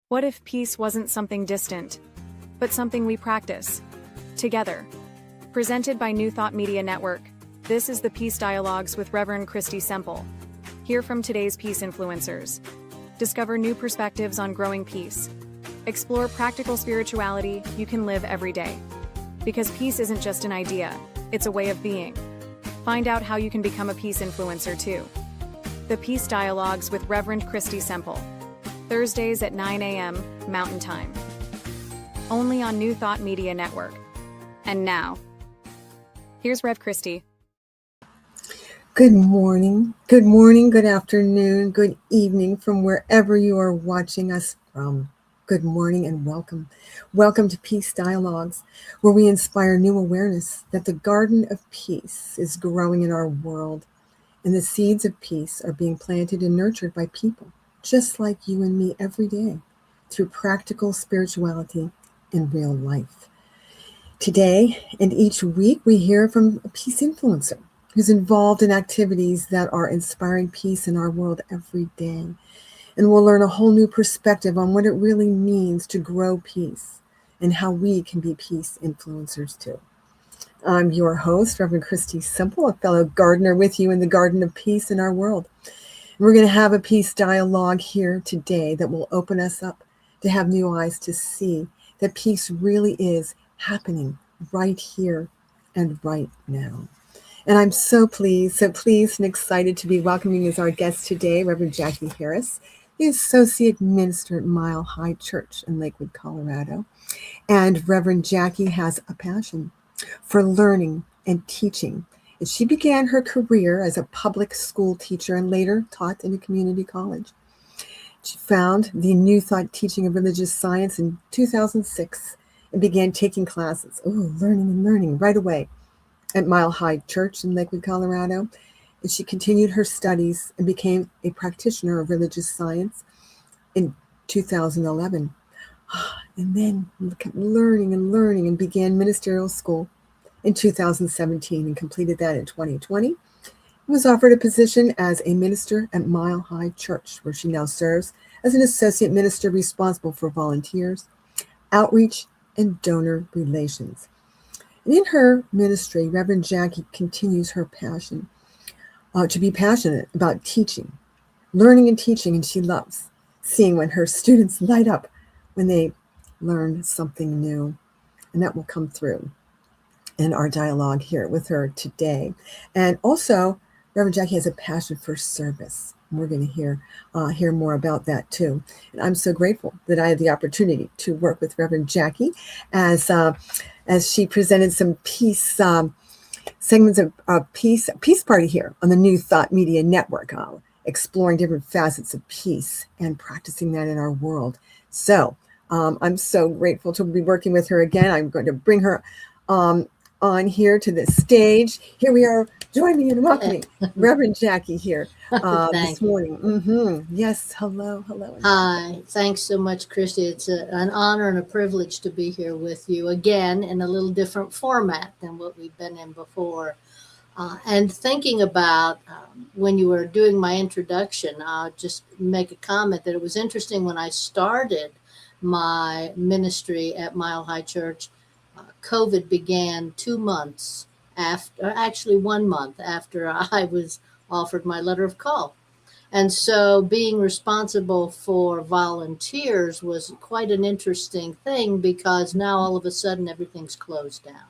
What if peace wasn't something distant, but something we practice together? Presented by New Thought Media Network, this is the Peace Dialogues with Reverend Christy Semple. Hear from today's peace influencers. Discover new perspectives on growing peace. Explore practical spirituality you can live every day. Because peace isn't just an idea, it's a way of being. Find out how you can become a peace influencer too. The Peace Dialogues with Reverend Christy Semple. Thursdays at 9 a.m. Mountain Time. Only on New Thought Media Network. And now, here's Rev Christy. Good morning, good afternoon, good evening from wherever you are watching us from. Good morning and welcome. Welcome to Peace Dialogues, where we inspire new awareness that the garden of peace is growing in our world, and the seeds of peace are being planted and nurtured by people just like you and me every day through practical spirituality in real life. Today and each week, we hear from a peace influencer who's involved in activities that are inspiring peace in our world every day. And we'll learn a whole new perspective on what it really means to grow peace and how we can be peace influencers too. I'm your host, Reverend Christy Semple, a fellow gardener with you in the garden of peace in our world. We're going to have a peace dialogue here today that will open us up to have new eyes to see that peace really is happening right here and right now. And I'm so pleased and excited to be welcoming as our guest today, Reverend Jackie Harris, the Associate Minister at Mile High Church in Lakewood, Colorado. And Reverend Jackie has a passion for learning and teaching. And she began her career as a public school teacher and later taught in a community college. She found the New Thought teaching of religious science in 2006 and began taking classes, learning right away at Mile High Church in Lakewood, Colorado. And she continued her studies and became a practitioner of religious science in 2011. And then kept learning and began ministerial school in 2017 and completed that in 2020. And was offered a position as a minister at Mile High Church, where she now serves as an associate minister responsible for volunteers, outreach, and donor relations. And in her ministry, Reverend Jackie continues her passion to be passionate about teaching, learning and teaching, and she loves seeing when her students light up when they learn something new. And that will come through in our dialogue here with her today. And also, Reverend Jackie has a passion for service. We're going to hear more about that too. And I'm so grateful that I had the opportunity to work with Reverend Jackie as she presented some peace segments of peace party here on the New Thought Media Network, exploring different facets of peace and practicing that in our world. So I'm so grateful to be working with her again. I'm going to bring her on here to the stage. Here we are. Join me in welcoming Reverend Jackie here this morning. Yes, hello. Hi, thanks so much, Christy. It's an honor and a privilege to be here with you again in a little different format than what we've been in before. And thinking about when you were doing my introduction, I'll just make a comment that it was interesting when I started my ministry at Mile High Church. COVID began 2 months after, actually 1 month after I was offered my letter of call. And so being responsible for volunteers was quite an interesting thing because now all of a sudden everything's closed down.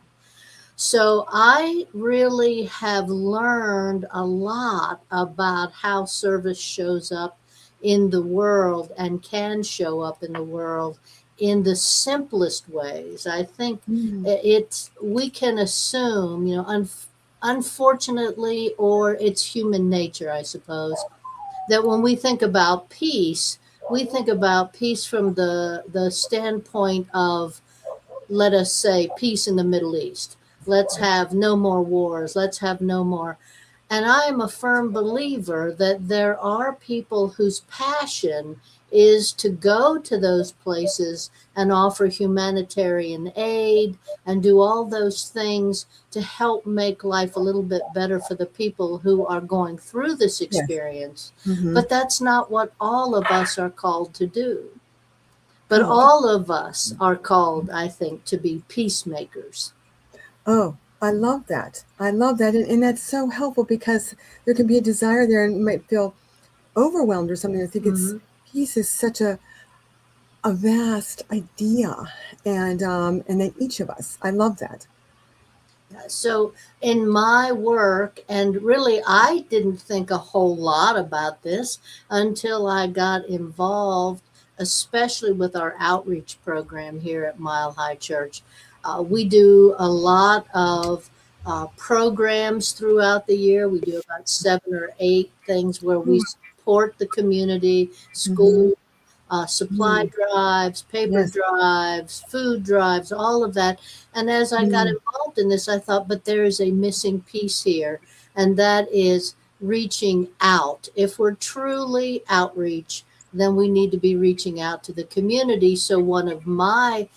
So I really have learned a lot about how service shows up in the world and can show up in the world in the simplest ways. I think we can assume, unfortunately, or it's human nature, I suppose, that when we think about peace, we think about peace from the standpoint of, let us say, peace in the Middle East. Let's have no more wars. Let's have no more. And I am a firm believer that there are people whose passion is to go to those places and offer humanitarian aid and do all those things to help make life a little bit better for the people who are going through this experience. Yes. But that's not what all of us are called to do. But Oh, all of us are called, I think, to be peacemakers. oh, I love that. I love that. And that's so helpful because there can be a desire there and you might feel overwhelmed or something. I think it's Hmm. peace is such a vast idea. And then each of us, I love that. So, in my work, and really, I didn't think a whole lot about this until I got involved, especially with our outreach program here at Mile High Church. We do a lot of programs throughout the year. We do about 7 or 8 things where we support the community, Mm-hmm. school, supply Mm. drives, paper Yes. drives, food drives, all of that. And as I got Mm. involved in this, I thought, but there is a missing piece here, and that is reaching out. If we're truly outreach, then we need to be reaching out to the community. So, one of my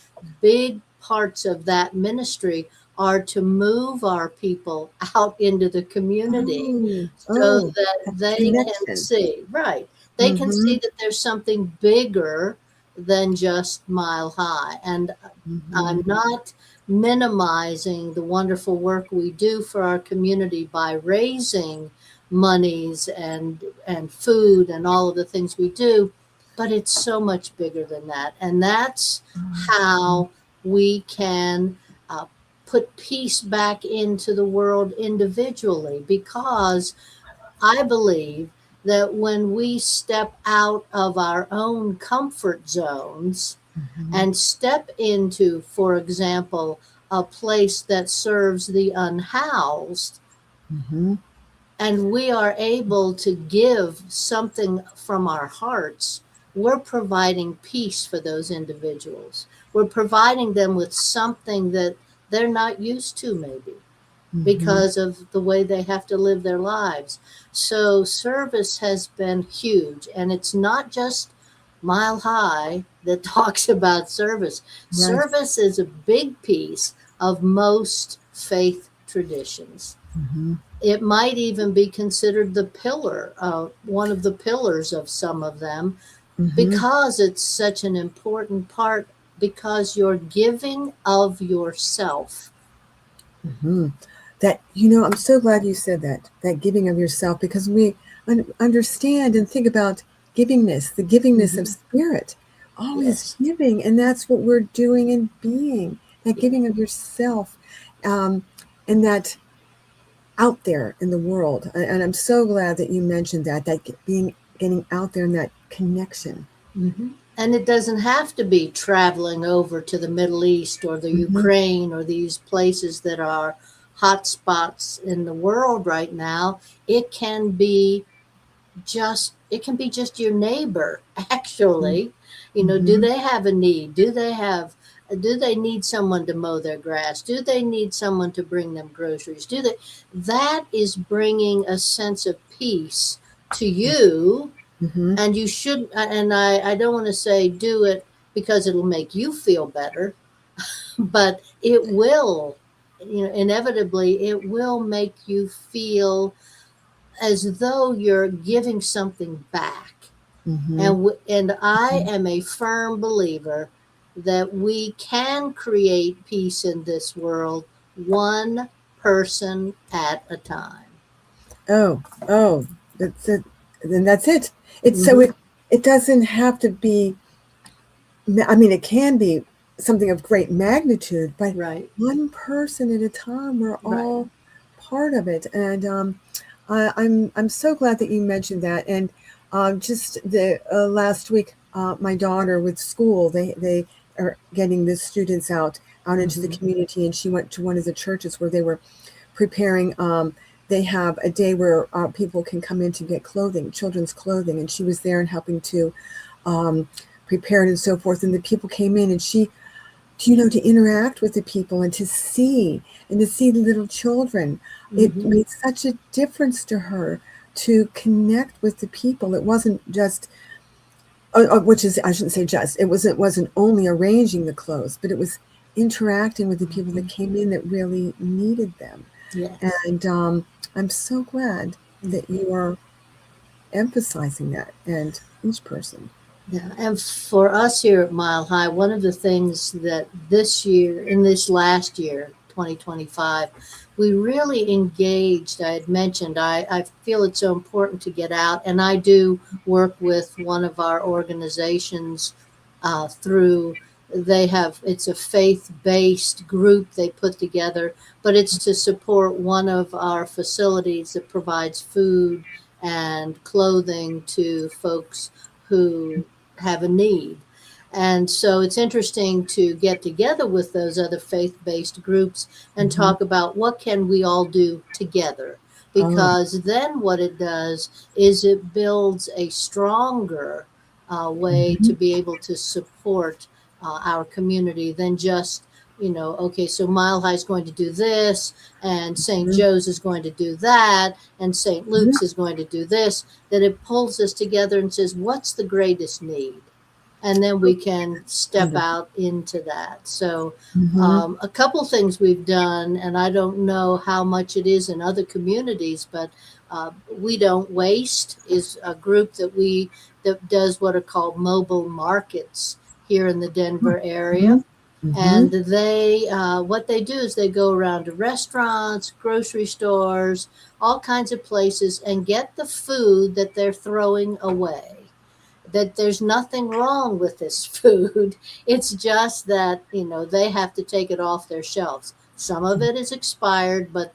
big parts of that ministry are to move our people out into the community Oh, so oh, that that they can connection. see, right? They can Mm-hmm. see that there's something bigger than just Mile High. And Mm-hmm. I'm not minimizing the wonderful work we do for our community by raising monies and food and all of the things we do, but it's so much bigger than that. And that's how we can uh, put peace back into the world individually, because I believe that when we step out of our own comfort zones Mm-hmm. and step into, for example, a place that serves the unhoused, Mm-hmm. and we are able to give something from our hearts, we're providing peace for those individuals. We're providing them with something that they're not used to, maybe Mm-hmm. because of the way they have to live their lives. So service has been huge. And it's not just Mile High that talks about service. Right. Service is a big piece of most faith traditions. Mm-hmm. It might even be considered the pillar, one of the pillars of some of them, Mm-hmm. because it's such an important part, because you're giving of yourself. Mm-hmm. That, I'm so glad you said that giving of yourself, because we understand and think about givingness, the givingness of Mhm. spirit, always Yes. giving. And that's what we're doing and being, that Yeah. giving of yourself, um, and that out there in the world. And I'm so glad that you mentioned getting out there and that connection. And it doesn't have to be traveling over to the Middle East or the Mm-hmm. Ukraine or these places that are hot spots in the world right now. It can be just your neighbor, actually. Do Mm-hmm. they have a need? Do they need someone to mow their grass? Do they need someone to bring them groceries? That is bringing a sense of peace to you. Mm-hmm. And you should, and I don't want to say do it because it'll make you feel better, but it will, inevitably it will make you feel as though you're giving something back. Mm-hmm. And I am a firm believer that we can create peace in this world, one person at a time. Oh, that's it. Then that's it. It's so Hmm. it doesn't have to be. I mean, it can be something of great magnitude, but Right. one person at a time. We're Right. all part of it, and I'm so glad that you mentioned that. And just the last week, my daughter with school, they are getting the students out into the Hmm. community, and she went to one of the churches where they were preparing. They have a day where people can come in to get clothing, children's clothing, and she was there and helping to um, prepare it and so forth. And the people came in, and she, to interact with the people and to see the little children, it Hmm. made such a difference to her to connect with the people. It wasn't just, which is, I shouldn't say just, it wasn't only arranging the clothes, but it was interacting with the people that came in that really needed them. Yes. And I'm so glad that you are emphasizing that and each person. Yeah, and for us here at Mile High, one of the things that this year, in this last year, 2025, we really engaged. I had mentioned, I feel it's so important to get out, and I do work with one of our organizations through, it's a faith-based group they put together, but it's to support one of our facilities that provides food and clothing to folks who have a need. And so it's interesting to get together with those other faith-based groups and Mhm. talk about what can we all do together. Oh, Because then what it does is it builds a stronger way to mhm. be able to support our community than just, okay, so Mile High is going to do this, and St. Mhm. Joe's is going to do that, and St. Yeah. Luke's is going to do this, that it pulls us together and says, what's the greatest need? And then we can I step love out into that. So, Mhm. a couple things we've done, and I don't know how much it is in other communities, but We Don't Waste is a group that does what are called mobile markets here in the Denver area. Mhm. And Mhm. what they do is they go around to restaurants, grocery stores, all kinds of places, and get the food that they're throwing away. That there's nothing wrong with this food. It's just that, they have to take it off their shelves. Some of it is expired, but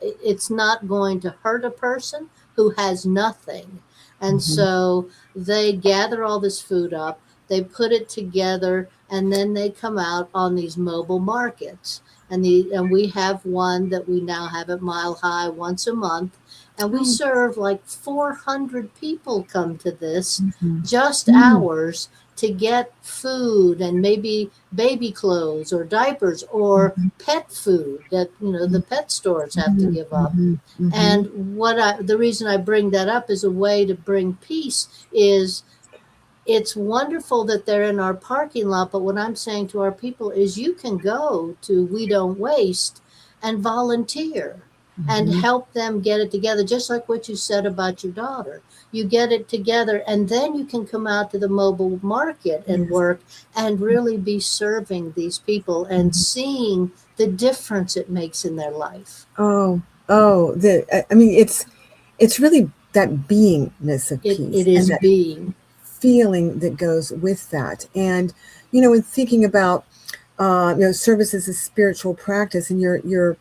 it's not going to hurt a person who has nothing. And Mhm. so they gather all this food up, they put it together, and then they come out on these mobile markets. And we have one that we now have at Mile High once a month, and we Oh. serve like 400 people come to this, Mhm. just Mm. hours, to get food and maybe baby clothes or diapers or Mhm. pet food that the pet stores have to Mhm. give up. Mhm. Mhm. And the reason I bring that up as a way to bring peace is, it's wonderful that they're in our parking lot, but what I'm saying to our people is, you can go to We Don't Waste and volunteer and Mhm. help them get it together, just like what you said about your daughter. You get it together, and then you can come out to the mobile market and Yes. work and really be serving these people and Mhm. seeing the difference it makes in their life. Oh, oh, I mean, it's really that beingness of It peace and is that being. feeling that goes with that. And in thinking about service as a spiritual practice, and you're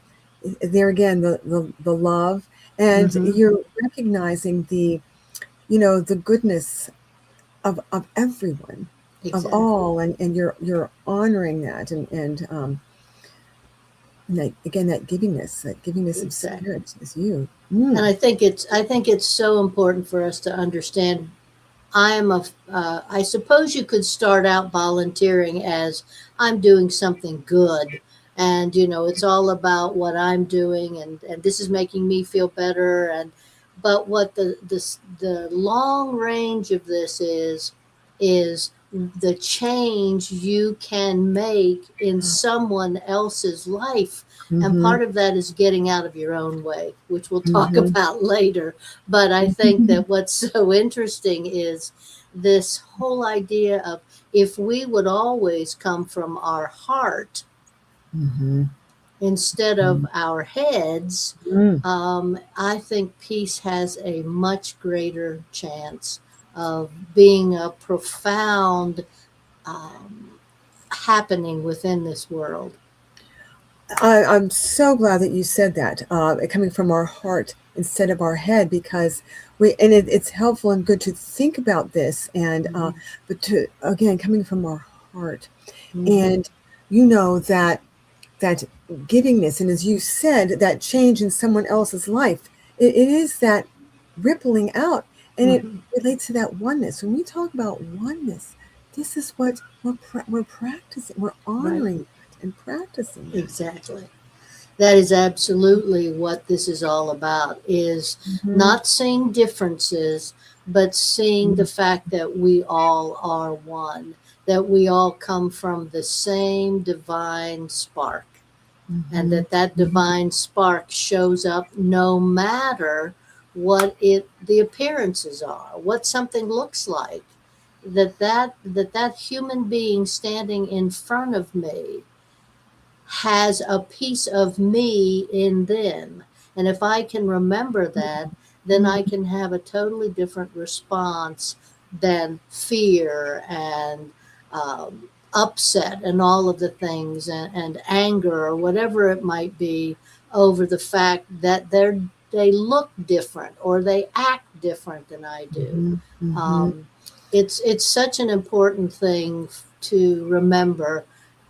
there again, the love, and Mm-hmm. you're recognizing the goodness of everyone, of Exactly. all, and you're honoring that, and that givingness of Exactly. spirit is you. And Mm. I think it's so important for us to understand. I suppose you could start out volunteering as, I'm doing something good, and it's all about what I'm doing, and this is making me feel better. And but what the long range of this is the change you can make in someone else's life. And Mm-hmm. part of that is getting out of your own way, which we'll talk Mm-hmm. about later. But I think that what's so interesting is this whole idea of, if we would always come from our heart Mm-hmm. instead of our heads, Mm. I think peace has a much greater chance of being a profound um, happening within this world. I'm so glad that you said that, coming from our heart instead of our head, because it's helpful and good to think about this, and Mm-hmm. but to again coming from our heart, Mm-hmm. and that givingness, and as you said, that change in someone else's life, it is that rippling out, and it Mm-hmm. relates to that oneness. When we talk about oneness, this is what we're practicing. We're Right. honoring that and practicing that. Exactly. That is absolutely what this is all about, is Mhm. not seeing differences, but seeing the Mhm. fact that we all are one, that we all come from the same divine spark, and Mhm. that Mhm. divine spark shows up no matter what the appearances are, what something looks like. that human being standing in front of me has a piece of me in them. And if I can remember that, then I can have a totally different response than fear and upset and all of the things, and anger or whatever it might be, over the fact that they look different or they act different than I do. Mhm. Mhm. Um, it's such an important thing to remember,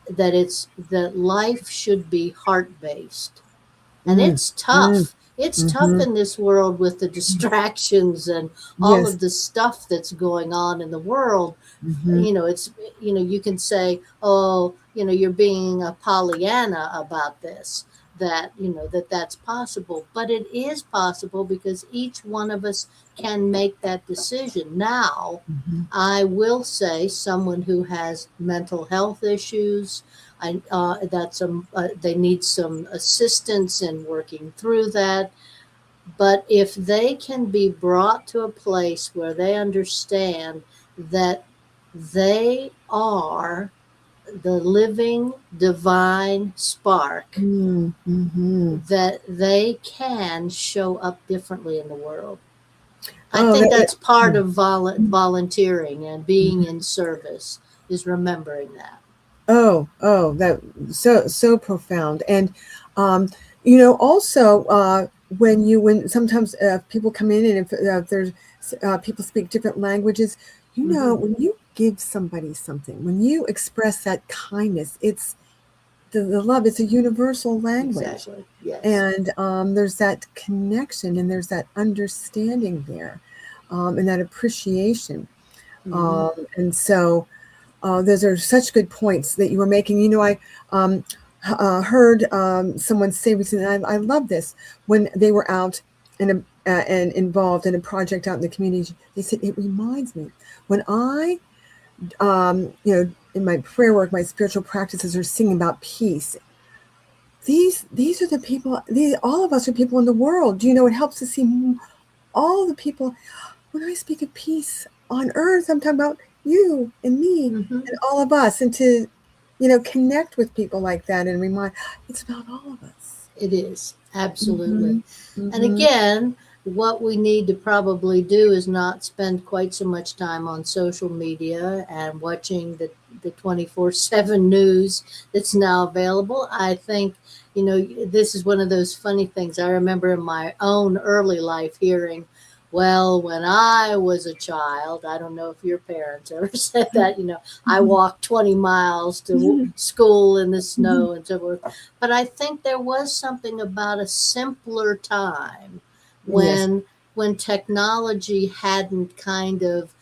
that life should be heart based, and Mm. it's Mm. tough. It's tough Mhm. in this world with the distractions and all Yes. of the stuff that's going on in the world. Mhm. It's, you can say, oh, you're being a Pollyanna about this, that that's possible, but it is possible because each one of us can make that decision. Now, Mhm. I will say, someone who has mental health issues, they need some assistance in working through that. But if they can be brought to a place where they understand that they are the living divine spark, Mm. Mhm. that they can show up differently in the world. I Oh, think that, that's part mm. of volunteering and being in service, is remembering that. Oh, that so profound. And um, also when sometimes people come in, and if there's people speak different languages, Hmm. when you give somebody something, when you express that kindness, it's the love. It's a universal language, Exactly. Yes. and there's that connection, and there's that understanding there, and that appreciation. Hmm. And so. Those are such good points that you were making. I heard someone say recently, and I love this, when they were out and involved in a project out in the community. They said, it reminds me when I, in my prayer work, my spiritual practices are singing about peace. These are the people. All of us are people in the world. It helps to see all the people. When I speak of peace on earth, I'm talking about you and me Hmm. and all of us, and to, connect with people like that and remind it's about all of us. It is, absolutely. Mm-hmm. And Mm-hmm. again, what we need to probably do is not spend quite so much time on social media and watching the 24/7 news that's now available. I think, this is one of those funny things. I remember in my own early life hearing, well, when I was a child, I don't know if your parents ever said that, I walked 20 miles to Mm-hmm. school in the Mm-hmm. snow and so forth. But I think there was something about a simpler time, Yes. when technology hadn't kind of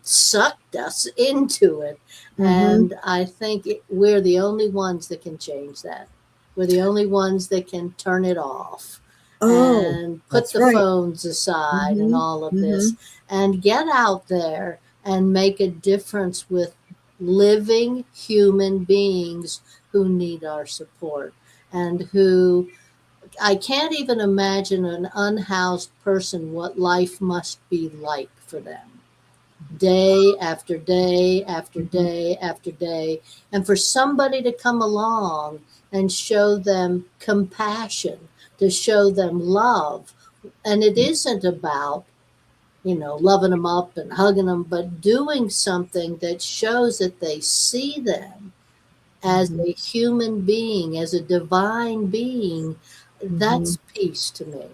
sucked us into it. Mm-hmm. And I think we're the only ones that can change that. We're the only ones that can turn it off Oh, and put that's the right. phones aside and Mm-hmm. all of Mm-hmm. this, and get out there and make a difference with living human beings who need our support, and who, I can't even imagine an unhoused person what life must be like for them, day after day after Mm-hmm. day after day. And for somebody to come along and show them compassion, to show them love. And it isn't about, loving them up and hugging them, but doing something that shows that they see them as Mm-hmm. a human being, as a divine being. Mm-hmm. That's peace to me.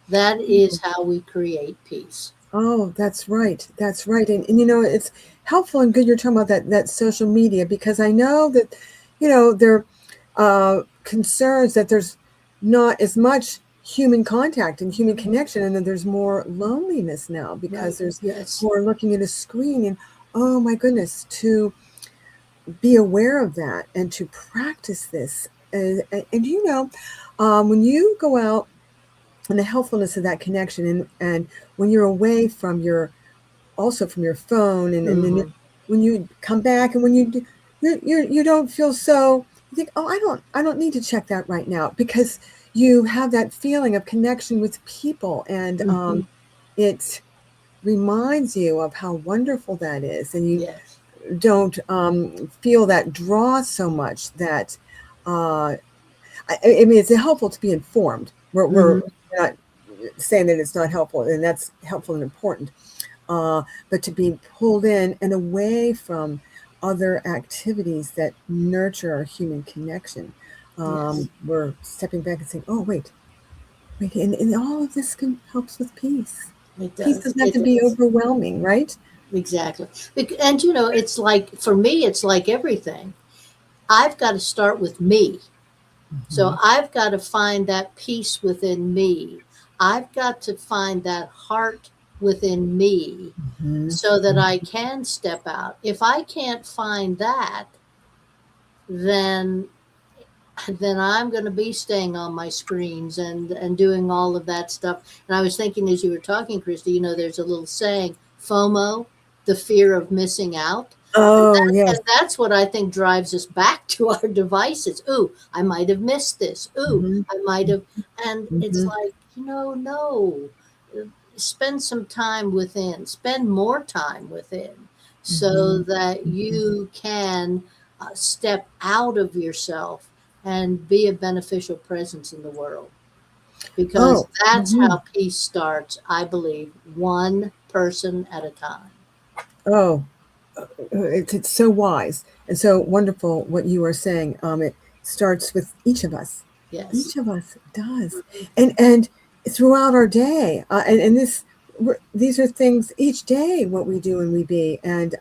That is how we create peace. Oh, that's right. That's right. And it's helpful and good you're talking about that social media, because I know that, there are concerns that there's not as much human contact and human connection, and that there's more loneliness now because Right. there's Yes. more looking at a screen. And oh my goodness, to be aware of that and to practice this. And when you go out, and the helpfulness of that connection, and when you're away from your phone, and then Hmm. when you come back, and when you don't feel so, you think, oh, I don't need to check that right now, because you have that feeling of connection with people, and Hmm. it reminds you of how wonderful that is, and you Yes. don't feel that draw so much that I mean, it's helpful to be informed. We're Hmm. not saying that it's not helpful, and that's helpful and important. But to be pulled in and away from other activities that nurture our human connection, Yes. we're stepping back and saying, "Oh, wait," and all of this helps with peace. It Peace does. doesn't have It to be does. overwhelming, right? Exactly. And you know, it's like for me, it's like everything. I've got to start with me. So Hmm. I've got to find that peace within me. I've got to find that heart within me Hmm. so that I can step out. If I can't find that, then I'm going to be staying on my screens and doing all of that stuff. And I was thinking as you were talking, Christy, you know, there's a little saying, FOMO, the fear of missing out. Oh, yes. And that's what I think drives us back to our devices. Ooh, I might have missed this. Ooh, Hmm. I might have. And it's Hmm. like, no. Spend some time within, spend more time within so Hmm. that you can step out of yourself and be a beneficial presence in the world. Because Oh, that's hmm. how peace starts, I believe, one person at a time. Oh, it's so wise and so wonderful what you are saying. It starts with each of us. Yes. Each of us does, and throughout our day, and these are things each day what we do and we be, and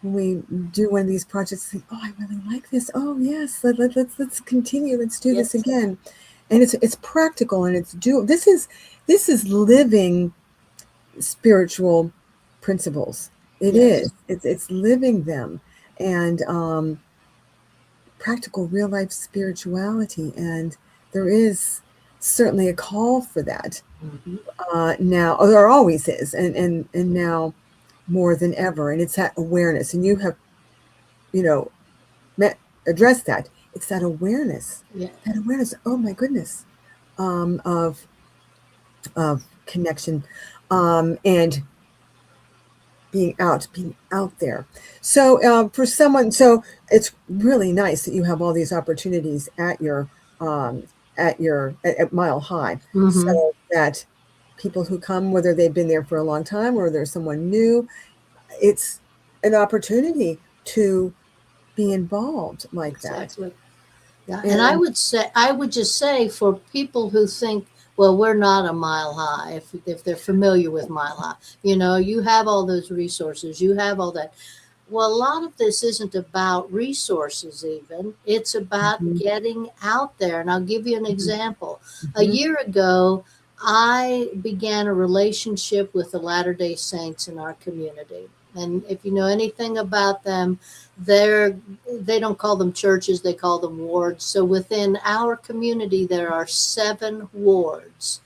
when we do one of these projects, think, oh, I really like this. Oh, yes, let's continue. Let's do this Yes. again, and it's practical and it's do. This is living spiritual principles. It Yes. is. It's living them and practical real life spirituality. And there is certainly a call for that Hmm. now. Oh, there always is, and now more than ever. And it's that awareness. And you have, you know, met, addressed that. It's that awareness. Yeah. That awareness. Oh my goodness, of connection, and being out there. So for someone, so it's really nice that you have all these opportunities um, at Mile High, Hmm. so that people who come, whether they've been there for a long time or there's someone new, it's an opportunity to be involved like that. Exactly. Yeah, and And I would just say for people who think, well, we're not a mile high, if they're familiar with mile high, you know, you have all those resources, you have all that. Well, a lot of this isn't about resources, even. It's about mhm, getting out there. And I'll give you an mhm, example. A mhm, year ago, I began a relationship with the Latter-day Saints in our community. And if you know anything about them, they don't call them churches, they call them wards. So within our community, there are 7 wards.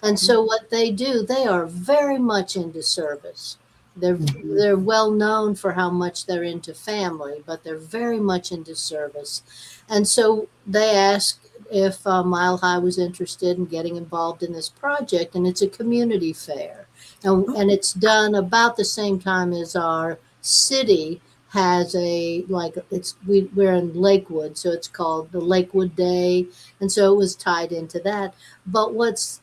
And so what they do, they are very much into service. They're mhm, they're well known for how much they're into family, but they're very much into service. And so they asked if Mile High was interested in getting involved in this project, and it's a community fair, oh, and it's done about the same time as our city has a like we're in Lakewood, so it's called the Lakewood Day, and so it was tied into that. But what's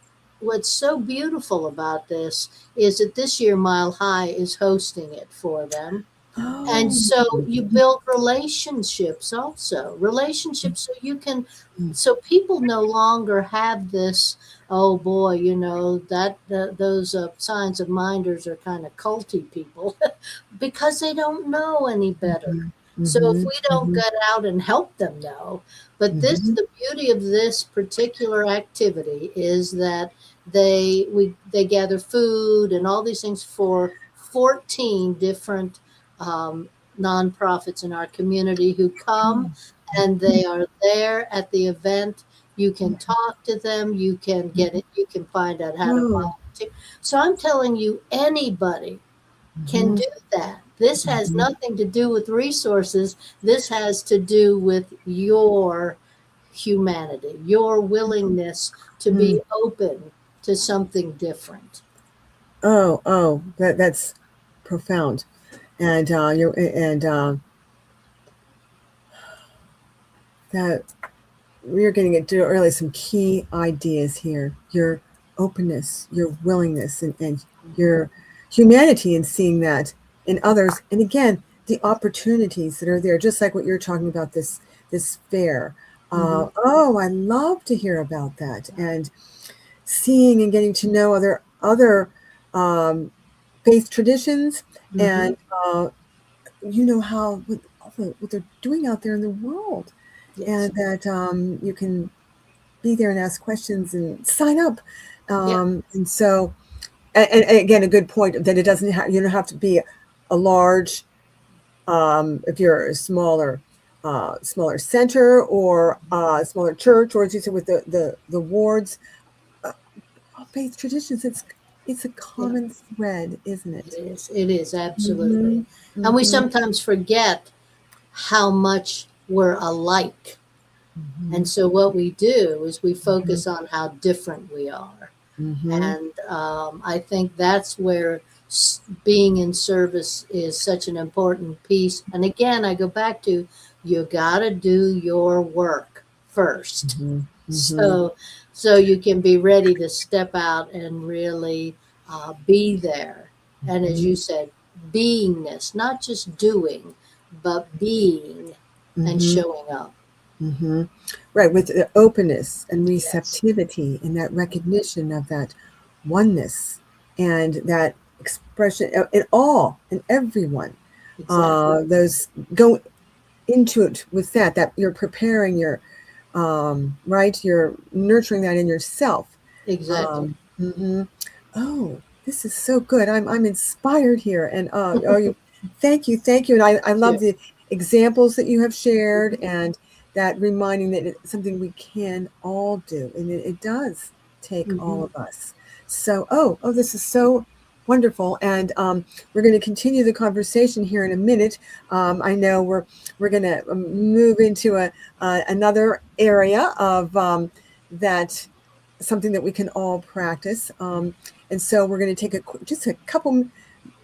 so beautiful about this is that this year Mile High is hosting it for them. And oh, so you build relationships also, relationships so you can, so people no longer have this, oh boy, you know, those signs of minders are kind of culty people because they don't know any better. mhm, So if mhm, we don't mhm, get out and help them know, but mhm, the beauty of this particular activity is that they gather food and all these things for 14 different nonprofits in our community who come, oh, and they are there at the event. You can talk to them, you can get it, you can find out how to oh, volunteer. So I'm telling you, anybody can mhm, do that. This has mhm, nothing to do with resources. This has to do with your humanity, your willingness to mhm. be open to something different. That's profound. And that we're getting into really some key ideas here. Your openness, your willingness, and your humanity in seeing that in others. And again, the opportunities that are there, just like what you're talking about, this fair. Oh, I love to hear about that. And seeing and getting to know other faith traditions, and how what they're doing out there in the world, Yes. and that you can be there and ask questions and sign up. And so, and again, a good point that it doesn't have, you don't have to be a large, if you're a smaller center, or a smaller church, or as you said with the wards, all faith traditions. It's a common thread, isn't it? It is absolutely. Mm-hmm. And we sometimes forget how much we're alike. And so what we do is we focus on how different we are. And I think that's where being in service is such an important piece. And again, I go back to, you got to do your work first. So you can be ready to step out and really be there. And as you said, beingness, not just doing, but being and showing up. Right, with the openness and receptivity, and that recognition of that oneness, and that expression in all and everyone. Exactly. Those go into it with that you're preparing your right, you're nurturing that in yourself. Exactly. Oh, this is so good. I'm inspired here, and thank you, and I love the examples that you have shared, and that reminding that it's something we can all do, and it does take all of us. So, this is so wonderful, and we're going to continue the conversation here in a minute. I know we're going to move into another area of that, something that we can all practice, and so we're going to take just a couple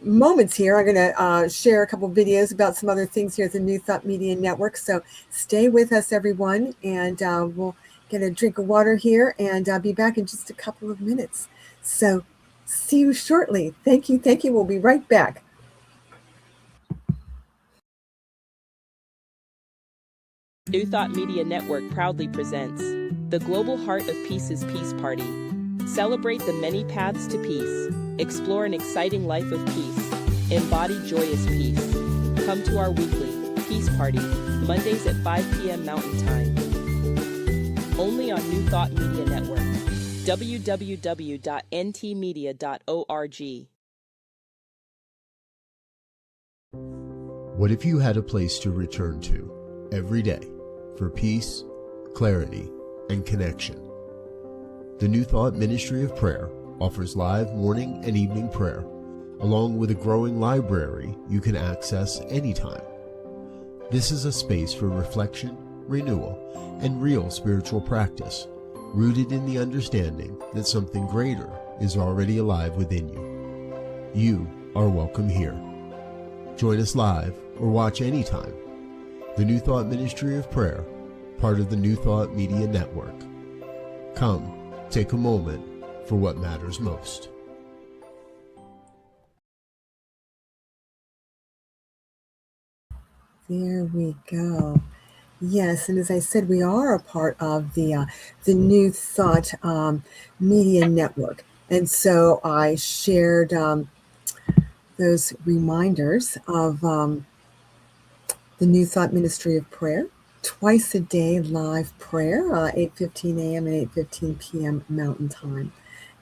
moments here. I'm going to share a couple videos about some other things here at the New Thought Media Network. So stay with us, everyone, and we'll get a drink of water here, and I'll be back in just a couple of minutes. So see you shortly. Thank you. We'll be right back. New Thought Media Network proudly presents The Global Heart of Peace's Peace Party. Celebrate the many paths to peace. Explore an exciting life of peace. Embody joyous peace. Come to our weekly Peace Party, Mondays at 5 p.m. Mountain Time. Only on New Thought Media Network. www.ntmedia.org. What if you had a place to return to every day for peace, clarity, and connection? The New Thought Ministry of Prayer offers live morning and evening prayer, along with a growing library you can access anytime. This is a space for reflection, renewal, and real spiritual practice, rooted in the understanding that something greater is already alive within you. You are welcome here. Join us live or watch anytime. The New Thought Ministry of Prayer, part of the New Thought Media Network. Come, take a moment for what matters most. There we go. Yes, and as I said, we are a part of the New Thought Media Network, and so I shared those reminders of the New Thought Ministry of Prayer, twice a day live prayer, 8:15 a.m. and 8:15 p.m. Mountain Time,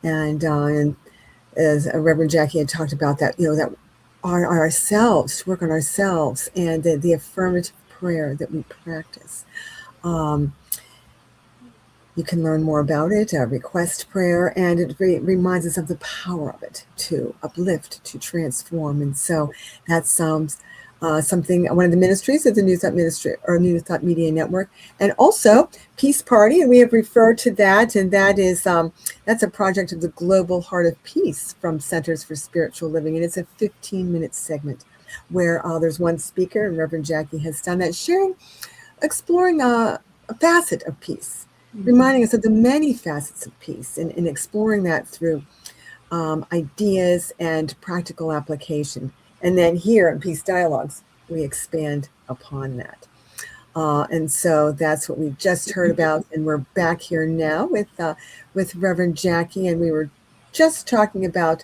and as Reverend Jackie had talked about that, that ourselves, to work on ourselves, and the affirmative prayer that we practice. You can learn more about it, request prayer, and it reminds us of the power of it to uplift, to transform. And so that's one of the ministries of the New Thought Ministry or New Thought Media Network, and also Peace Party, and we have referred to that, and that is that's a project of the Global Heart of Peace from Centers for Spiritual Living, and it's a 15-minute segment where there's one speaker, and Reverend Jackie has done that, exploring a facet of peace, reminding us of the many facets of peace, and exploring that through ideas and practical application. And then here in Peace Dialogues, we expand upon that. And so that's what we just heard about. And we're back here now with Reverend Jackie. And we were just talking about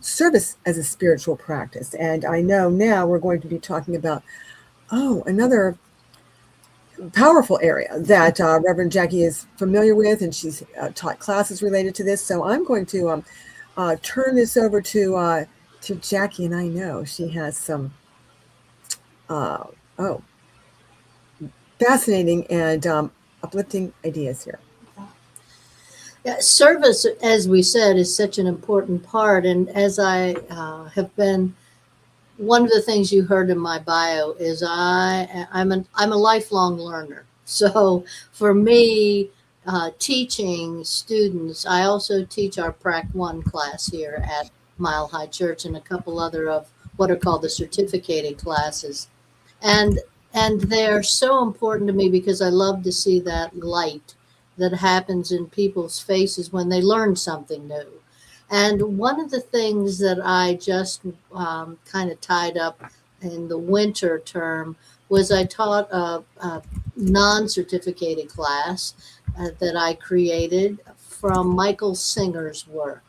service as a spiritual practice. And I know now we're going to be talking about, another powerful area that Reverend Jackie is familiar with, and she's taught classes related to this. So I'm going to turn this over to Jackie, and I know she has some fascinating and uplifting ideas here. Yeah, service, as we said, is such an important part. And as I have been, one of the things you heard in my bio is I'm a lifelong learner. So for me, teaching students, I also teach our Prac 1 class here at Mile High Church and a couple other of what are called the certificated classes. And they're so important to me because I love to see that light that happens in people's faces when they learn something new. And one of the things that I just kind of tied up in the winter term was I taught a non-certificated class that I created from Michael Singer's work.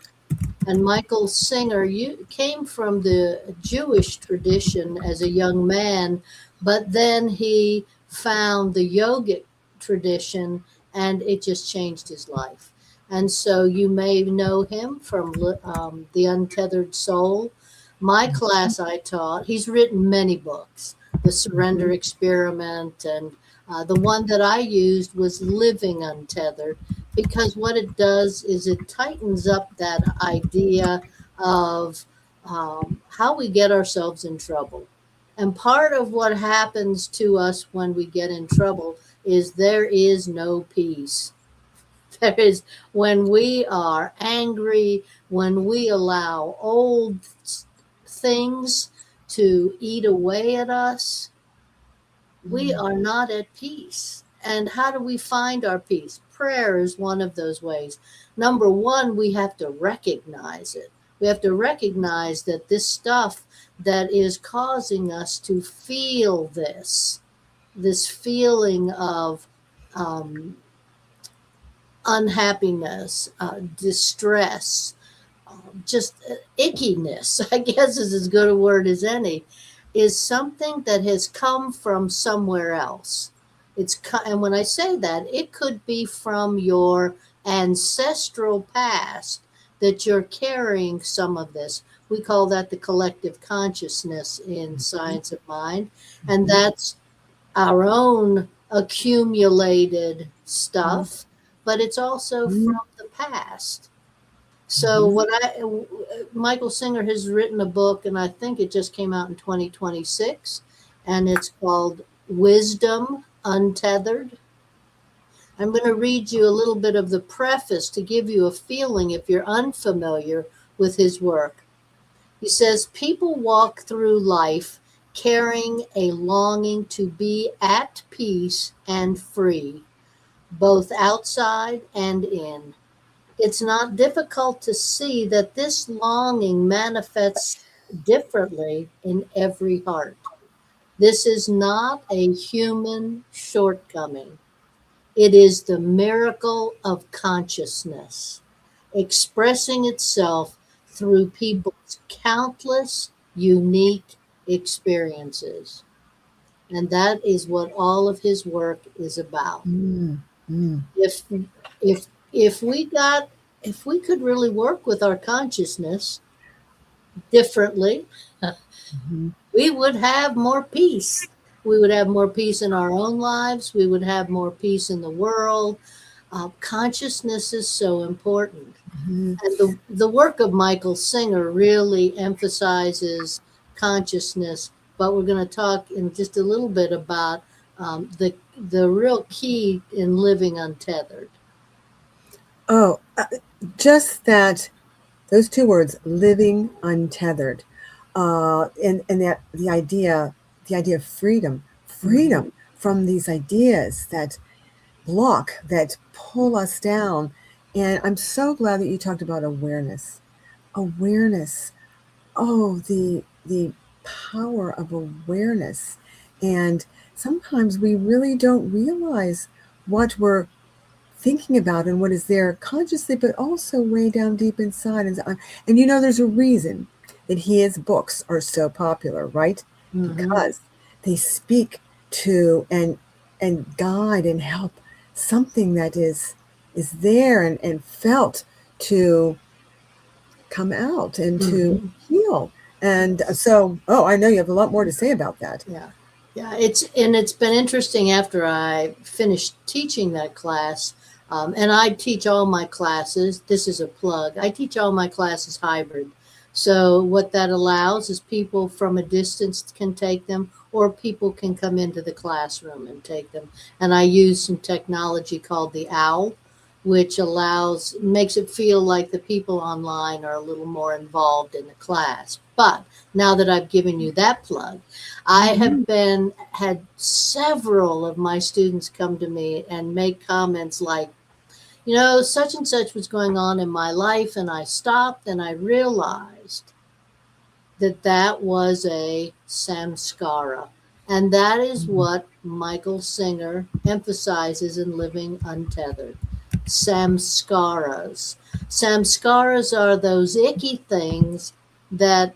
And Michael Singer came from the Jewish tradition as a young man, but then he found the yogic tradition and it just changed his life. And so you may know him from The Untethered Soul. My class I taught, he's written many books, The Surrender Experiment, and the one that I used was Living Untethered, because what it does is it tightens up that idea of how we get ourselves in trouble. And part of what happens to us when we get in trouble is there is no peace. There is, when we are angry, when we allow old things to eat away at us, we are not at peace. And how do we find our peace? Prayer is one of those ways. Number one, we have to recognize it. We have to recognize that this stuff that is causing us to feel this feeling of unhappiness, distress, just ickiness, I guess is as good a word as any, is something that has come from somewhere else. And when I say that, it could be from your ancestral past that you're carrying some of this. We call that the collective consciousness in Science of Mind. And that's our own accumulated stuff, but it's also from the past. So Michael Singer has written a book, and I think it just came out in 2026, and it's called Wisdom Untethered. I'm going to read you a little bit of the preface to give you a feeling if you're unfamiliar with his work. He says, people walk through life carrying a longing to be at peace and free, both outside and in. It's not difficult to see that this longing manifests differently in every heart. This is not a human shortcoming. It is the miracle of consciousness expressing itself through people's countless unique experiences. And that is what all of his work is about. If we could really work with our consciousness differently, we would have more peace. We would have more peace in our own lives. We would have more peace in the world. Consciousness is so important. And the work of Michael Singer really emphasizes consciousness, but we're going to talk in just a little bit about the real key in living untethered. Oh, just that, those two words, living untethered, and that the idea of freedom from these ideas that block, that pull us down. And I'm so glad that you talked about awareness. Awareness. Oh, the power of awareness. And sometimes we really don't realize what we're thinking about and what is there consciously, but also way down deep inside. And there's a reason that his books are so popular, right? Because they speak to and guide and help something that is there and felt to come out and to heal. And so, I know you have a lot more to say about that. Yeah, it's been interesting after I finished teaching that class. And I teach all my classes. This is a plug. I teach all my classes hybrid. So what that allows is people from a distance can take them, or people can come into the classroom and take them. And I use some technology called the OWL, which makes it feel like the people online are a little more involved in the class. But now that I've given you that plug, I have had several of my students come to me and make comments like, such and such was going on in my life, and I stopped and I realized that was a samskara. And that is what Michael Singer emphasizes in Living Untethered. Samskaras. Samskaras are those icky things that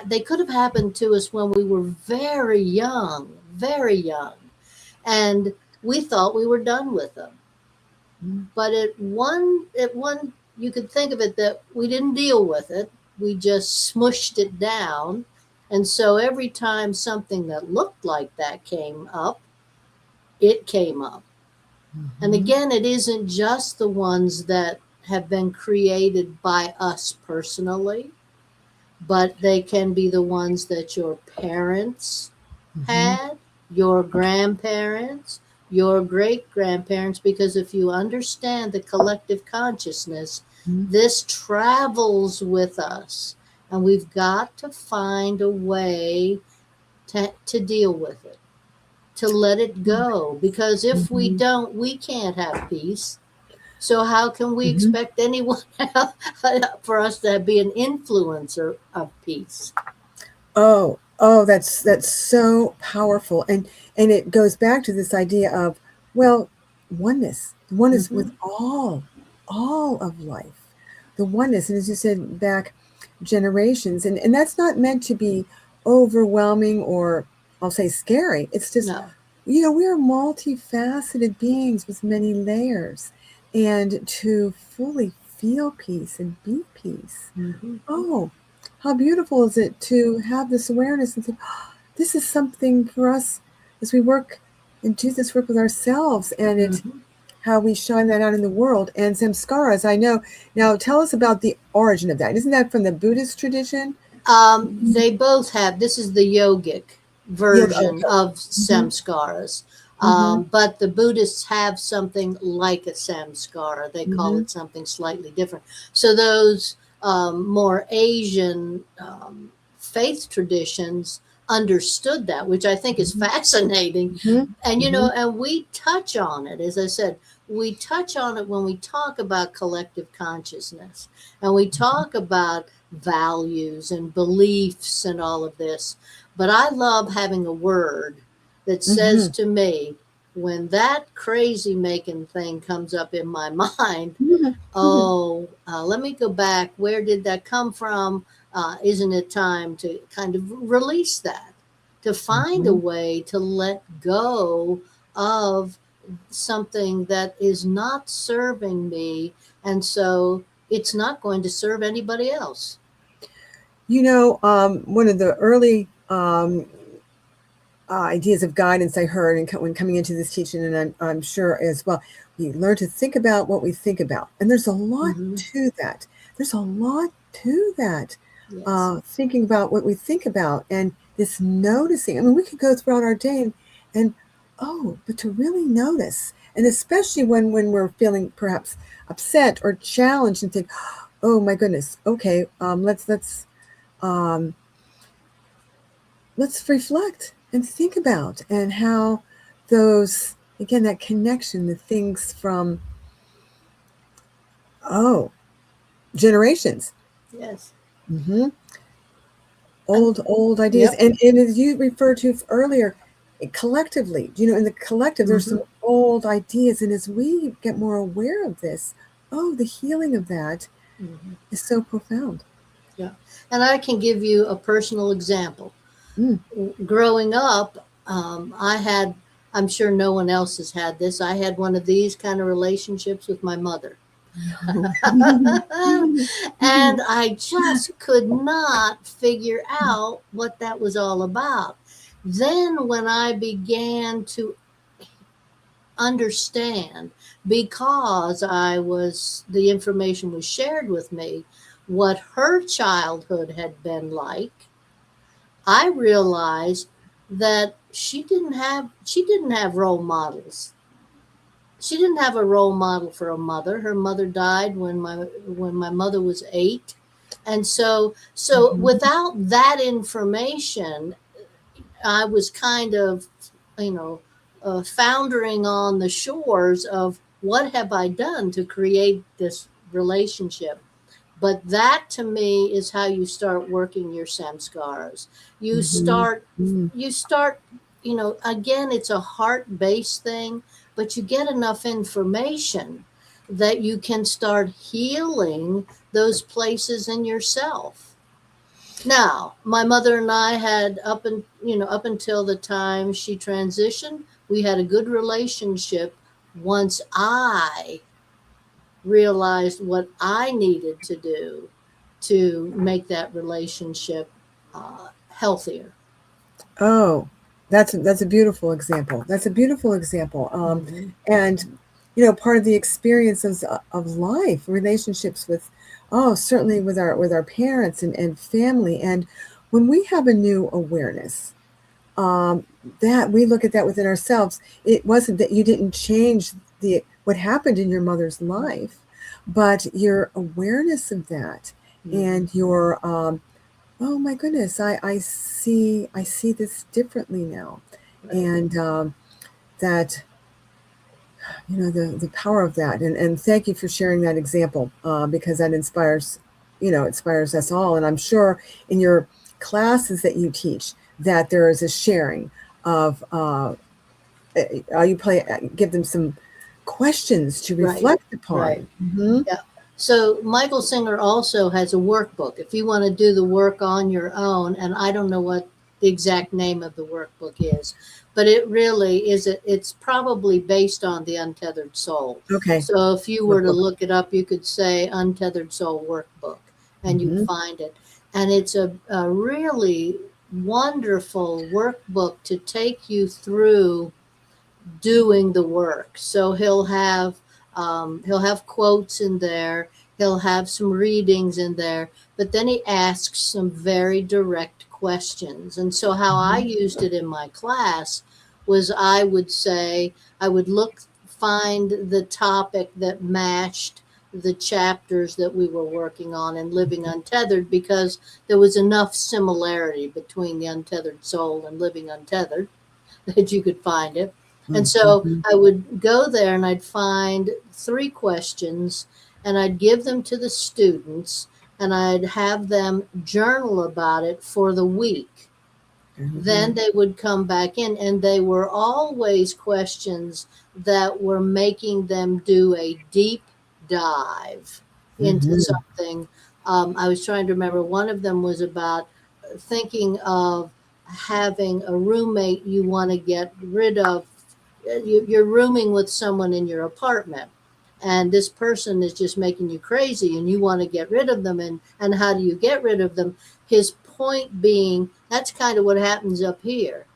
they could have happened to us when we were very young, and we thought we were done with them. But at one, you could think of it that we didn't deal with it. We just smushed it down. And so every time something that looked like that came up, it came up. And again, it isn't just the ones that have been created by us personally, but they can be the ones that your parents had, your grandparents, your great-grandparents, because if you understand the collective consciousness, this travels with us, and we've got to find a way to deal with it, to let it go, because if we don't, we can't have peace. So how can we expect anyone else for us to be an influencer of peace? Oh, that's so powerful. And it goes back to this idea of, oneness with all of life, the oneness. And as you said, back generations, and that's not meant to be overwhelming or I'll say scary. It's just, we are multifaceted beings with many layers, and to fully feel peace and be peace. Oh, how beautiful is it to have this awareness and think, this is something for us as we work and do this work with ourselves, and how we shine that out in the world. And samskaras, I know. Now, tell us about the origin of that. Isn't that from the Buddhist tradition? They both have. This is the yogic version of samskaras. But the Buddhists have something like a samskara. They call it something slightly different. So those more Asian faith traditions understood that, which I think is fascinating. And, and we touch on it. As I said, we touch on it when we talk about collective consciousness, and we talk about values and beliefs and all of this. But I love having a word that says to me, when that crazy making thing comes up in my mind, let me go back. Where did that come from? Isn't it time to kind of release that, to find a way to let go of something that is not serving me, and so it's not going to serve anybody else? One of the early ideas of guidance I heard when coming into this teaching, and I'm sure as well, we learn to think about what we think about. And there's a lot to that. Yes. thinking about what we think about, and this noticing. I mean, we could go throughout our day and oh, but to really notice, and especially when we're feeling perhaps upset or challenged, and think, oh my goodness, okay, um, let's reflect and think about, and how those, again, that connection, the things from, oh, generations. Yes. Hmm. And Old ideas. yep. And as you referred to earlier, collectively, in the collective, there's Hmm. some old ideas. And as we get more aware of this, oh, the healing of that Hmm. is so profound. Yeah. And I can give you a personal example. Mm. Growing up, I had, I'm sure no one else has had this, I had one of these kind of relationships with my mother. And I just could not figure out what that was all about. Then, when I began to understand, because the information was shared with me, what her childhood had been like, I realized that she didn't have role models. She didn't have a role model for a mother. Her mother died when my mother was 8. And so Mhm. without that information, I was kind of, you know, foundering on the shores of what have I done to create this relationship. But that, to me, is how you start working your samskaras. You Mhm. start, Mhm. you start, again, it's a heart based thing, but you get enough information that you can start healing those places in yourself. Now, my mother and I had up until the time she transitioned, we had a good relationship once I realized what I needed to do to make that relationship healthier. Oh, that's a beautiful example. That's a beautiful example. Hmm. And part of the experiences of life, relationships with, oh, certainly with our parents and family. And when we have a new awareness, um, that we look at that within ourselves. It wasn't that you didn't change the what happened in your mother's life, but your awareness of that, Hmm. and your oh my goodness, I see this differently now. Right. And that, the power of that. And thank you for sharing that example, because that inspires us all. And I'm sure in your classes that you teach, that there is a sharing of, give them some questions to Right. reflect Right. upon. Hmm. Yeah. So Michael Singer also has a workbook. If you want to do the work on your own, and I don't know what the exact name of the workbook is, but it really is. It's probably based on the Untethered Soul. Okay. So if you were to Workbook. look it up, you could say Untethered Soul Workbook, and you'd Hmm. find it. And it's a really wonderful workbook to take you through doing the work. So he'll have quotes in there. He'll have some readings in there, but then he asks some very direct questions. And so how I Hmm. used it in my class was I would find the topic that matched the chapters that we were working on in Living Untethered, because there was enough similarity between the Untethered Soul and Living Untethered that you could find it. And so Hmm. I would go there and I'd find 3 questions, and I'd give them to the students, and I'd have them journal about it for the week. Then Hmm. they would come back in, and they were always questions that were making them do a deep dive into Hmm. something. I was trying to remember, one of them was about thinking of having a roommate you want to get rid of. You're rooming with someone in your apartment, and this person is just making you crazy, and you want to get rid of them. And how do you get rid of them? His point being, that's kind of what happens up here.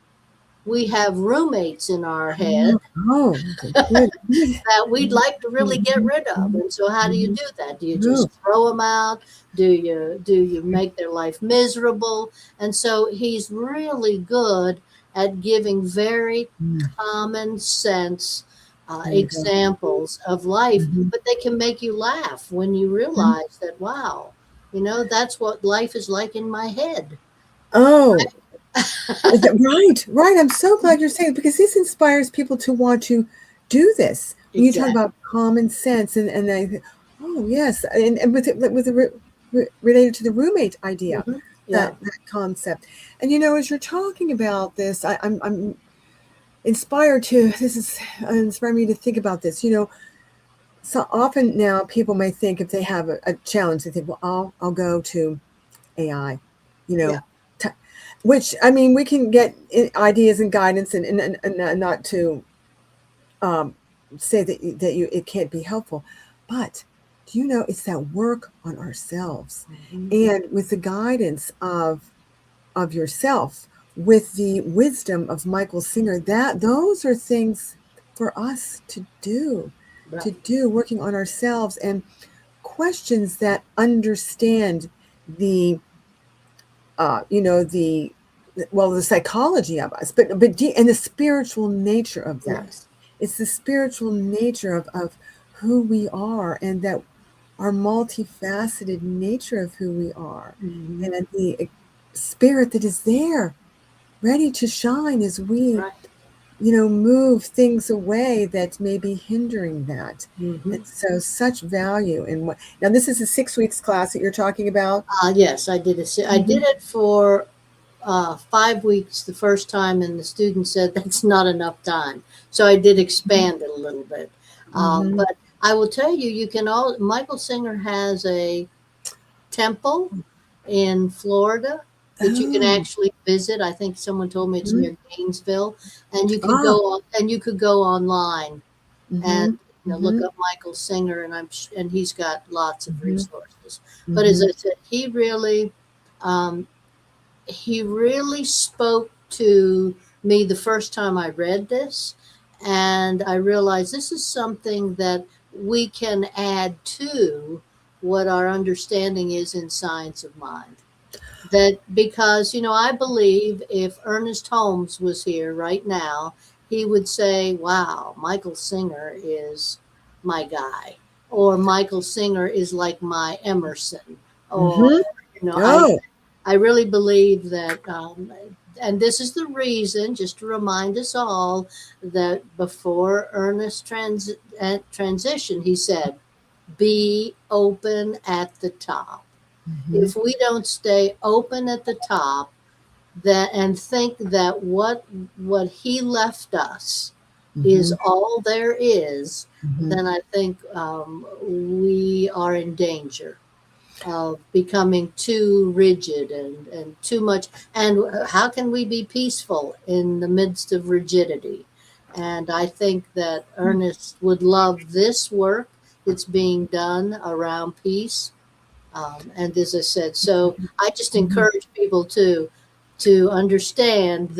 we have roommates in our head Oh, good. that we'd like to really get Mhm, rid of. mhm, And so how do you mhm. do that? Do you No. just throw them out? Do you make their life miserable? And so he's really good at giving very Mm, common sense there you go. examples of life, Mhm, but they can make you laugh when you mhm. realize that, wow, that's what life is like in my head. Oh, right, right. I'm so glad you're saying it because this inspires people to want to do this. When you talk Exactly. about common sense, and I think, oh yes, and related to the roommate idea, Hmm. Yeah. that concept, and as you're talking about this, I'm inspired to. This is inspiring me to think about this. So often now people may think if they have a challenge, they think, well, I'll go to AI, you Yeah. know, t- which I mean, we can get ideas and guidance, and not to um, say that it can't be helpful, but do you know it's that work on ourselves, Hmm. and with the guidance of yourself, with the wisdom of Michael Singer, that those are things for us Right. to do, working on ourselves and questions that understand the the the psychology of us, and the spiritual nature of that. Yes. It's the spiritual nature of who we are, and that our multifaceted nature of who we are, Hmm. and the spirit that is there ready to shine as we Right. move things away that may be hindering that. Hmm. And so such value in what now this is a 6 weeks class that you're talking about. Yes, I did it. I did Mhm. it for 5 weeks the first time, and the student said that's not enough time. So I did expand it a little bit. Mhm. But I will tell you, Michael Singer has a temple in Florida that you can Oh. actually visit. I think someone told me it's Mhm. near Gainesville, and you could Ah. go online and Mhm. look Mhm. up Michael Singer, and and he's got lots of Mhm. resources. But as Mhm. I said, um, he really spoke to me the first time I read this, and I realized this is something that we can add to what our understanding is in science of mind. That because, I believe if Ernest Holmes was here right now, he would say, wow, Michael Singer is my guy, or Michael Singer is like my Emerson, or, Mhm. you know, I, Oh. I really believe that, and this is the reason, just to remind us all, that before Ernest transition, he said, be open at the top. Mhm. If we don't stay open at the top, that and think that what he left us is Mhm. all there is, Mhm. then I think we are in danger of becoming too rigid and too much. And how can we be peaceful in the midst of rigidity? And I think that Ernest would love this work that's being done around peace. And as I said, so I just Mhm. encourage people to understand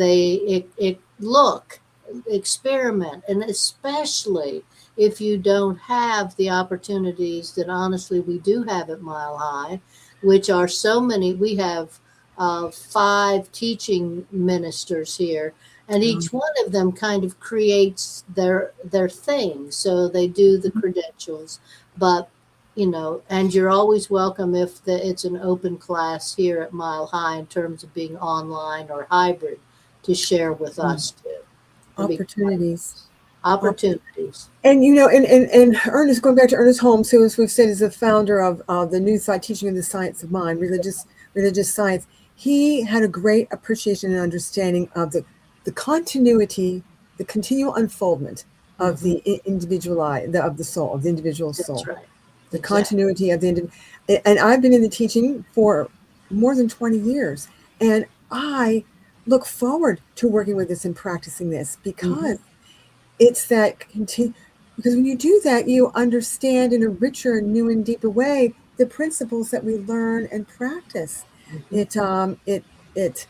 look, experiment, and especially if you don't have the opportunities that honestly we do have at Mile High, which are so many. We have 5 teaching ministers here, and Oh. each one of them kind of creates their thing. So they do the credentials, but and you're always welcome if it's an open class here at Mile High in terms of being online or hybrid to share with Mm. us too. It'd be quite Opportunities. nice. Opportunities. And and Ernest, going back to Ernest Holmes, who, as we've said, is the founder of the New Thought Teaching of the Science of Mind, religious science. He had a great appreciation and understanding of the continuity, the continual unfoldment of Hmm. the of the soul, of the individual That's soul, right. the Exactly. continuity of the individual. And I've been in the teaching for more than 20 years, and I look forward to working with this and practicing this Hmm. because it's that continue, because when you do that, you understand in a richer, new, and deeper way the principles that we learn and practice. Hmm. It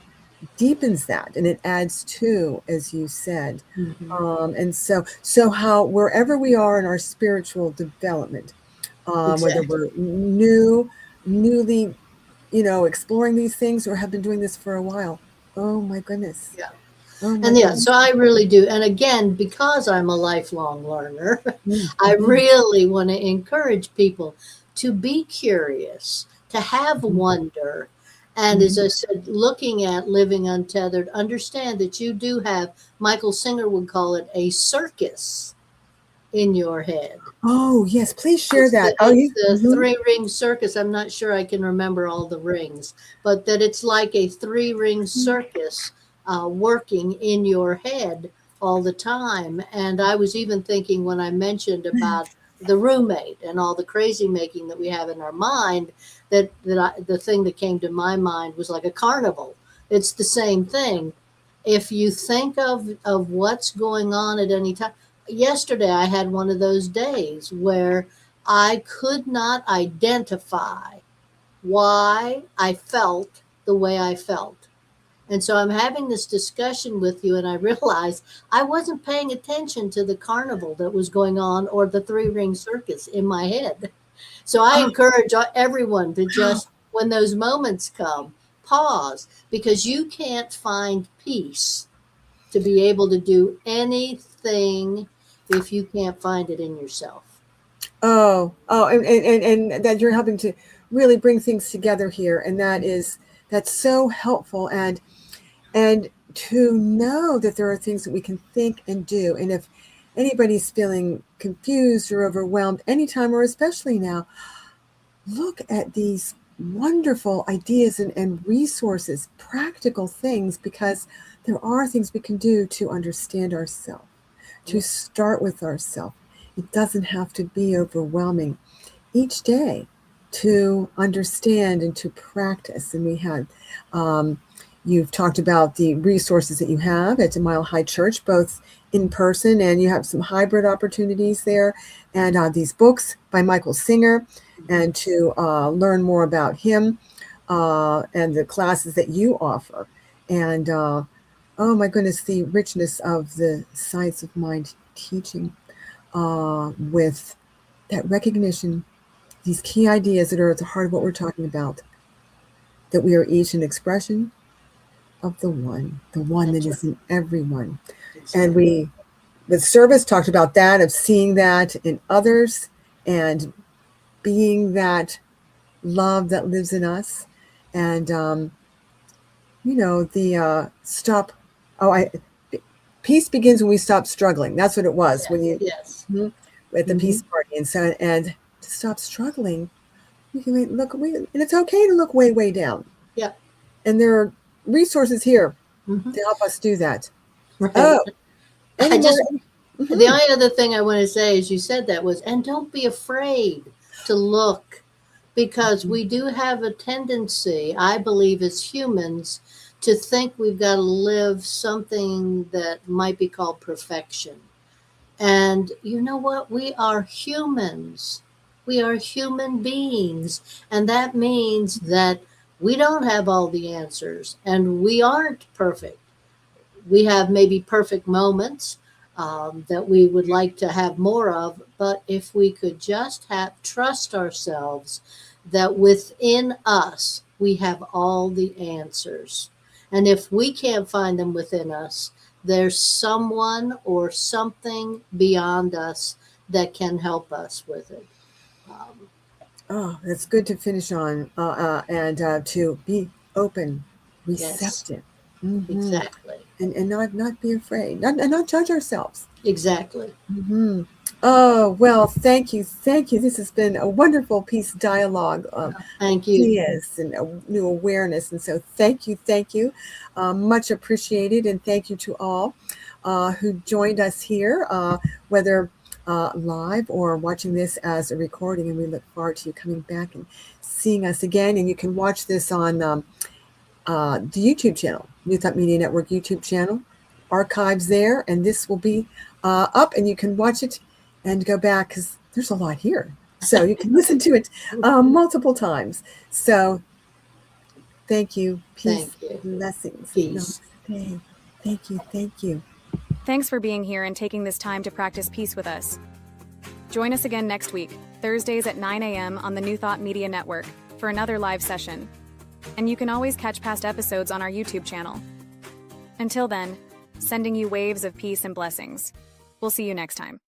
deepens that, and it adds to, as you said. Mhm. And so how wherever we are in our spiritual development, whether Exactly. we're newly, exploring these things or have been doing this for a while. Oh my goodness. Yeah. Oh my And yeah, goodness. so I really do. And again, because I'm a lifelong learner, I Mm-hmm. really want to encourage people to be curious, to have wonder. And as Mm-hmm. I said, looking at living untethered, understand that you do have, Michael Singer would call it a circus in your head. Oh yes, please share It's that. the Oh, it's you. the Mm-hmm. three-ring circus. I'm not sure I can remember all the rings, but that it's like a three-ring circus working in your head all the time. And I was even thinking when I mentioned about the roommate and all the crazy making that we have in our mind, the thing that came to my mind was like a carnival. It's the same thing. If you think of what's going on at any time, yesterday I had one of those days where I could not identify why I felt the way I felt. And so I'm having this discussion with you, and I realized I wasn't paying attention to the carnival that was going on or the three ring circus in my head. So I Oh, encourage everyone to just, when those moments come, pause, because you can't find peace to be able to do anything if you can't find it in yourself. and that you're helping to really bring things together here, and that's so helpful, and to know that there are things that we can think and do, and if anybody's feeling confused or overwhelmed anytime or especially now, look at these wonderful ideas and resources, practical things, because there are things we can do to understand ourselves, to start with ourselves. It doesn't have to be overwhelming each day to understand and to practice. And we had, you've talked about the resources that you have at Mile High Church, both in person, and you have some hybrid opportunities there, and these books by Michael Singer, and to learn more about him and the classes that you offer. And oh my goodness, the richness of the science of mind teaching with that recognition, these key ideas that are at the heart of what we're talking about, that we are each an expression of the one that That's right. is in everyone. And Exactly. we, with service, talked about that, of seeing that in others and being that love that lives in us. And, the stop, oh, peace begins when we stop struggling. That's what it was when Yes. you, Yes. mhm, at the Hmm. peace party. And so, and to stop struggling, we can look, and it's okay to look way, way down. Yeah. And there are resources here Hmm. to help us do that. Right. Oh, any I more? just, the Mhm. only other thing I want to say as you said that was, and don't be afraid to look, because we do have a tendency, I believe, as humans, to think we've got to live something that might be called perfection. And you know what? We are humans. We are human beings. And that means that we don't have all the answers and we aren't perfect. We have maybe perfect moments that we would like to have more of. But if we could just have trust ourselves that within us we have all the answers. And if we can't find them within us, there's someone or something beyond us that can help us with it. Um, Oh, that's good to finish on, and to be open, yes, receptive, hmm exactly. and not be afraid, and not judge ourselves. Exactly. Hmm. Oh well, thank you. This has been a wonderful peace dialogue of Thank you. ideas and a new awareness, and so thank you, much appreciated, and thank you to all who joined us here, whether live or watching this as a recording. And we look forward to you coming back and seeing us again. And you can watch this on the YouTube channel, New Thought Media Network YouTube channel, archives there, and this will be up, and you can watch it and go back, because there's a lot here, so you can listen to it multiple times. So Thank you. Peace. Thank you. Blessings. Peace. Namaste. Thank you. Thank you. Thanks for being here and taking this time to practice peace with us. Join us again next week, Thursdays at 9 a.m. on the New Thought Media Network, for another live session. And you can always catch past episodes on our YouTube channel. Until then, sending you waves of peace and blessings. We'll see you next time.